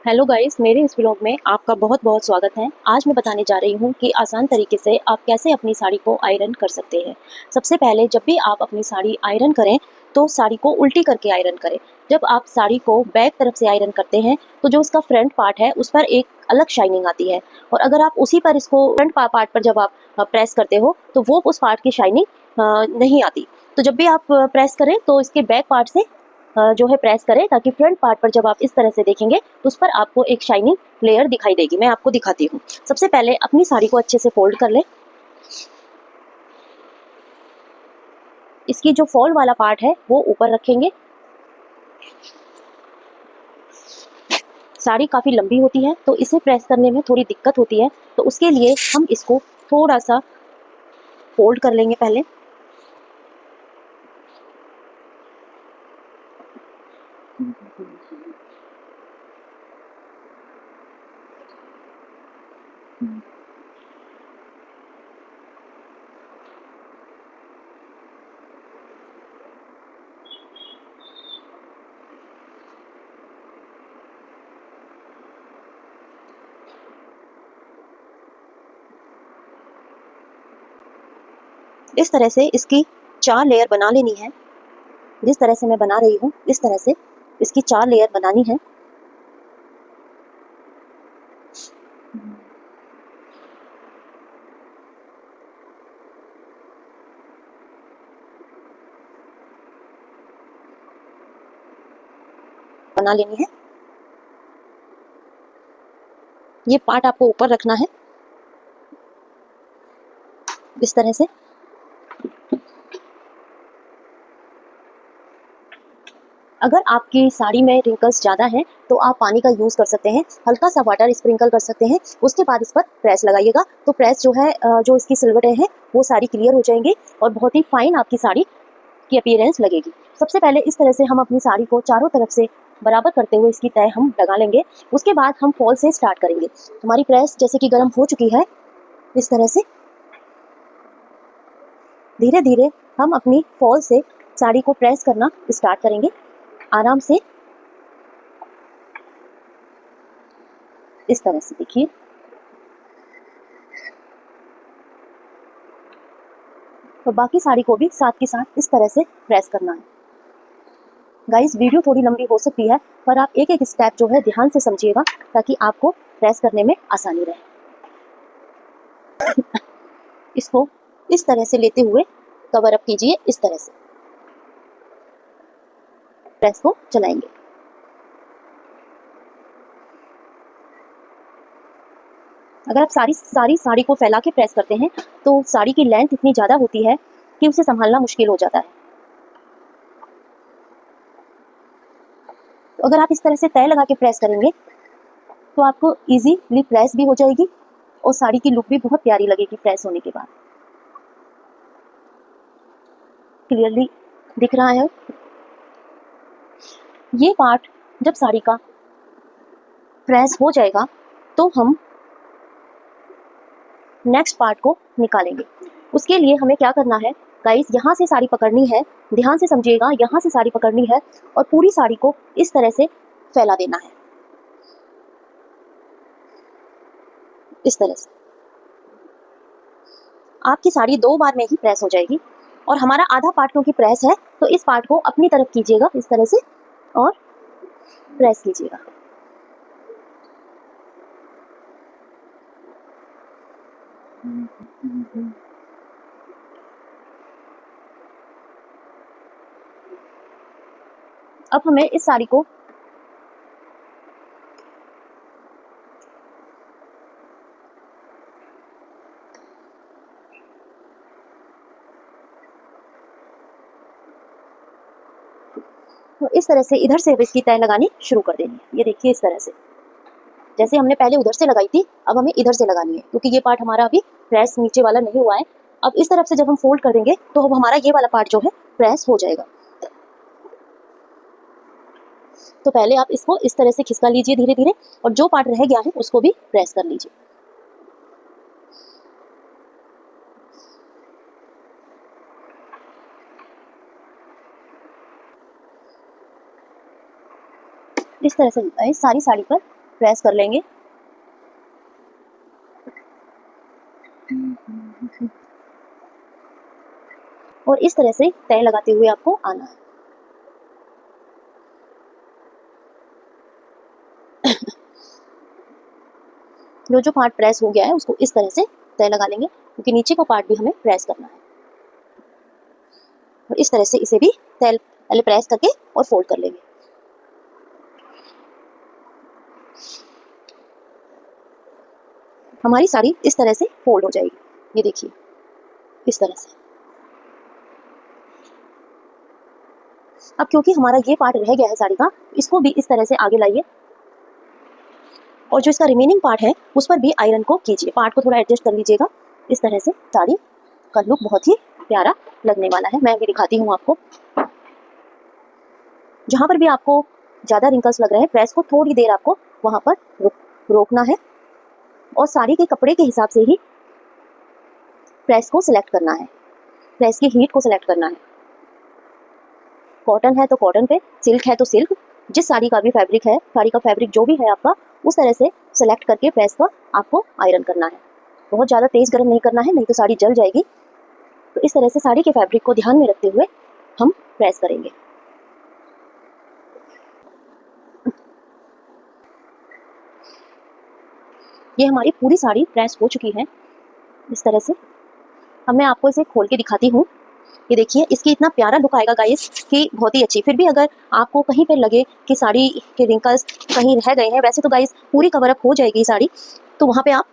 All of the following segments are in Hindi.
हेलो गाइस, मेरे इस व्लॉग में आपका बहुत बहुत स्वागत है। आज मैं बताने जा रही हूँ कि आसान तरीके से आप कैसे अपनी साड़ी को आयरन कर सकते हैं। सबसे पहले जब भी आप अपनी साड़ी आयरन करें तो साड़ी को उल्टी करके आयरन करें। जब आप साड़ी को बैक तरफ से आयरन करते हैं तो जो उसका फ्रंट पार्ट है उस पर एक अलग शाइनिंग आती है, और अगर आप उसी पर इसको फ्रंट पार्ट पर जब आप प्रेस करते हो तो वो उस पार्ट की शाइनिंग नहीं आती। तो जब भी आप प्रेस करें तो इसके बैक पार्ट से जो है प्रेस करें, ताकि फ्रंट पार्ट पर जब आप इस तरह से देखेंगे तो उस पर आपको एक शाइनिंग लेयर दिखाई देगी। मैं आपको दिखाती हूँ। सबसे पहले अपनी साड़ी को अच्छे से फोल्ड कर लें। इसकी जो फॉल वाला पार्ट है वो ऊपर रखेंगे। साड़ी काफ़ी लंबी होती है तो इसे प्रेस करने में थोड़ी दिक्कत होती है, तो उसके लिए हम इसको थोड़ा सा फोल्ड कर लेंगे पहले। इस तरह से इसकी 4 लेयर बना लेनी है। जिस तरह से मैं बना रही हूँ इस तरह से इसकी 4 लेयर बनानी है। बना लेनी है। ये पार्ट आपको ऊपर रखना है इस तरह से। अगर आपकी साड़ी में रिंकल्स ज़्यादा हैं तो आप पानी का यूज़ कर सकते हैं, हल्का सा वाटर स्प्रिंकल कर सकते हैं। उसके बाद इस पर प्रेस लगाइएगा तो प्रेस जो है जो इसकी सिलवटें हैं वो सारी क्लियर हो जाएंगी और बहुत ही फाइन आपकी साड़ी की अपीयरेंस लगेगी। सबसे पहले इस तरह से हम अपनी साड़ी को चारों तरफ से बराबर करते हुए इसकी तय हम लगा लेंगे। उसके बाद हम फॉल से स्टार्ट करेंगे। हमारी प्रेस जैसे कि गर्म हो चुकी है, इस तरह से धीरे धीरे हम अपनी फॉल से साड़ी को प्रेस करना स्टार्ट करेंगे आराम से। इस तरह से देखिए। और बाकी साड़ी को भी साथ के साथ इस तरह से प्रेस करना है। गाइस, वीडियो थोड़ी लंबी हो सकती है पर आप एक एक स्टेप जो है ध्यान से समझिएगा ताकि आपको प्रेस करने में आसानी रहे। इसको इस तरह से लेते हुए कवर अप कीजिए। इस तरह से प्रेस को चलाएंगे। अगर आप सारी साड़ी को फैला के प्रेस करते हैं तो साड़ी की लेंथ इतनी ज़्यादा होती है कि उसे संभालना मुश्किल हो जाता है। तो अगर आप इस तरह से तय लगा के प्रेस करेंगे तो आपको इजीली प्रेस भी हो जाएगी और साड़ी की लुक भी बहुत प्यारी लगेगी प्रेस होने के बाद। क्लियरली दिख रहा है। ये पार्ट जब साड़ी का प्रेस हो जाएगा तो हम नेक्स्ट पार्ट को निकालेंगे। उसके लिए हमें क्या करना है गाइस, यहाँ से साड़ी पकड़नी है। ध्यान से समझिएगा, यहाँ से साड़ी पकड़नी है और पूरी साड़ी को इस तरह से फैला देना है। इस तरह से आपकी साड़ी 2 बार में ही प्रेस हो जाएगी। और हमारा आधा पार्ट क्योंकि प्रेस है तो इस पार्ट को अपनी तरफ कीजिएगा इस तरह से और प्रेस कीजिएगा। अब हमें इस साड़ी को तो इस तरह से इधर से इसकी तय लगानी शुरू कर देनी है। ये देखिए, इस तरह से जैसे हमने पहले उधर से लगाई थी अब हमें इधर से लगानी है, क्योंकि ये पार्ट हमारा अभी प्रेस नीचे वाला नहीं हुआ है। अब इस तरफ से जब हम फोल्ड कर देंगे तो अब हमारा ये वाला पार्ट जो है प्रेस हो जाएगा। तो पहले आप इसको इस तरह से खिसका लीजिए धीरे धीरे, और जो पार्ट रह गया है उसको भी प्रेस कर लीजिए। इस तरह से सारी साड़ी पर प्रेस कर लेंगे। और इस तरह से तय लगाते हुए आपको आना है। जो पार्ट प्रेस हो गया है उसको इस तरह से तय लगा लेंगे, क्योंकि नीचे का पार्ट भी हमें प्रेस करना है। और इस तरह से इसे भी तय पहले प्रेस करके और फोल्ड कर लेंगे। हमारी साड़ी इस तरह से फोल्ड हो जाएगी, ये देखिए इस तरह से। अब क्योंकि हमारा ये पार्ट रह गया है साड़ी का, इसको भी इस तरह से आगे लाइए और जो इसका रिमेनिंग पार्ट है उस पर भी आयरन को कीजिए। पार्ट को थोड़ा एडजस्ट कर लीजिएगा। इस तरह से साड़ी का लुक बहुत ही प्यारा लगने वाला है। मैं अभी दिखाती हूँ आपको। जहाँ पर भी आपको ज़्यादा रिंकल्स लग रहे हैं, प्रेस को थोड़ी देर आपको वहाँ पर रोकना है और साड़ी के कपड़े के हिसाब से ही प्रेस को सिलेक्ट करना है, प्रेस की हीट को सिलेक्ट करना है। कॉटन है तो कॉटन पे, सिल्क है तो सिल्क, जिस साड़ी का भी फैब्रिक है, साड़ी का फैब्रिक जो भी है आपका, उस तरह से सिलेक्ट करके प्रेस को आपको आयरन करना है। बहुत ज़्यादा तेज़ गर्म नहीं करना है, नहीं तो साड़ी जल जाएगी। तो इस तरह से साड़ी के फैब्रिक को ध्यान में रखते हुए हम प्रेस करेंगे। ये हमारी पूरी साड़ी प्रेस हो चुकी है इस तरह से। अब मैं आपको इसे खोल के दिखाती हूँ। ये देखिए, इसकी इतना प्यारा लुक आएगा गाइस कि बहुत ही अच्छी। फिर भी अगर आपको कहीं पे लगे कि साड़ी के रिंकल्स कहीं रह गए हैं, वैसे तो गाइस पूरी कवर अप हो जाएगी साड़ी, तो वहाँ पे आप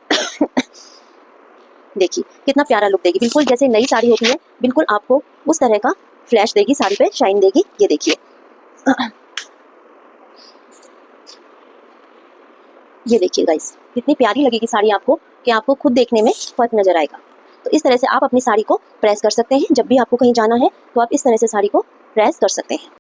देखिए कितना प्यारा लुक देगी, बिल्कुल जैसे नई साड़ी होती है, बिल्कुल आपको उस तरह का फ्लैश देगी, साड़ी पे शाइन देगी। ये देखिए ये देखिए गाइस, कितनी प्यारी लगेगी साड़ी आपको कि आपको खुद देखने में फर्क नजर आएगा। तो इस तरह से आप अपनी साड़ी को प्रेस कर सकते हैं। जब भी आपको कहीं जाना है तो आप इस तरह से साड़ी को प्रेस कर सकते हैं।